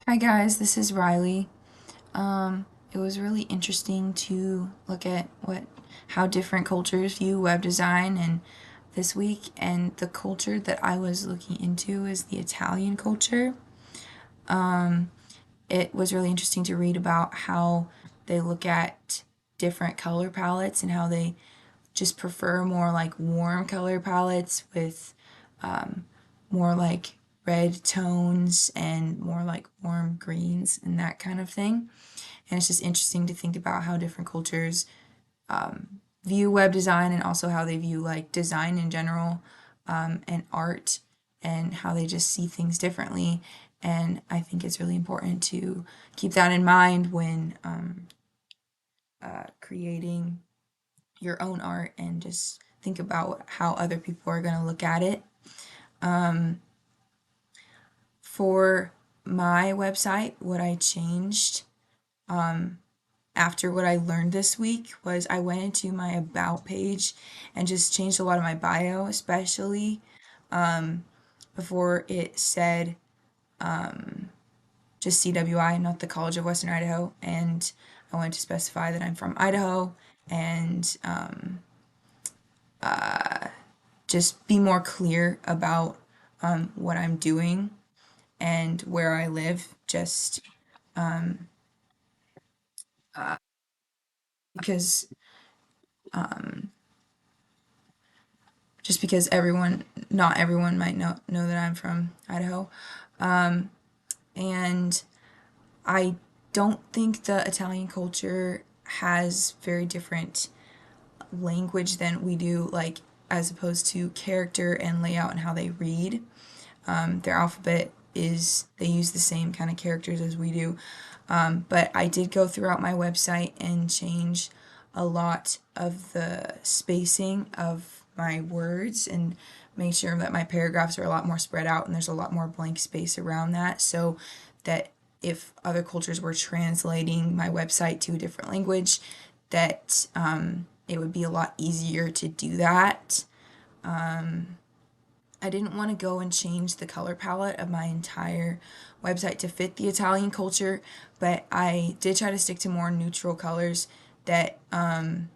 Hi guys, this is Riley. It was really interesting to look at how different cultures view web design and this week, and the culture that I was looking into is the Italian culture. It was really interesting to read about how they look at different color palettes and how they just prefer more like warm color palettes with more like red tones and more like warm greens and that kind of thing. And it's just interesting to think about how different cultures view web design and also how they view like design in general, and art, and how they just see things differently. And I think it's really important to keep that in mind when creating your own art, and just think about how other people are going to look at it. For my website, what I changed after what I learned this week was I went into my about page and just changed a lot of my bio, especially before it said just CWI, not the College of Western Idaho. And I wanted to specify that I'm from Idaho, and just be more clear about what I'm doing and where I live, just because everyone, not everyone might know that I'm from Idaho. And I don't think the Italian culture has very different language than we do, like as opposed to character and layout and how they read. Their alphabet is, they use the same kind of characters as we do. But I did go throughout my website and change a lot of the spacing of my words and make sure that my paragraphs are a lot more spread out and there's a lot more blank space around that, so that if other cultures were translating my website to a different language, that it would be a lot easier to do that. I didn't want to go and change the color palette of my entire website to fit the Italian culture, but I did try to stick to more neutral colors that and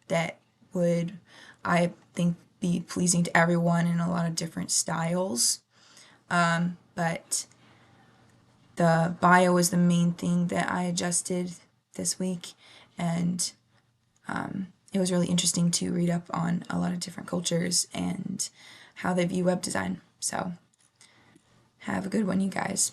that would, I think, be pleasing to everyone in a lot of different styles. But the bio was the main thing that I adjusted this week, and it was really interesting to read up on a lot of different cultures and how they view web design. So, have a good one, you guys.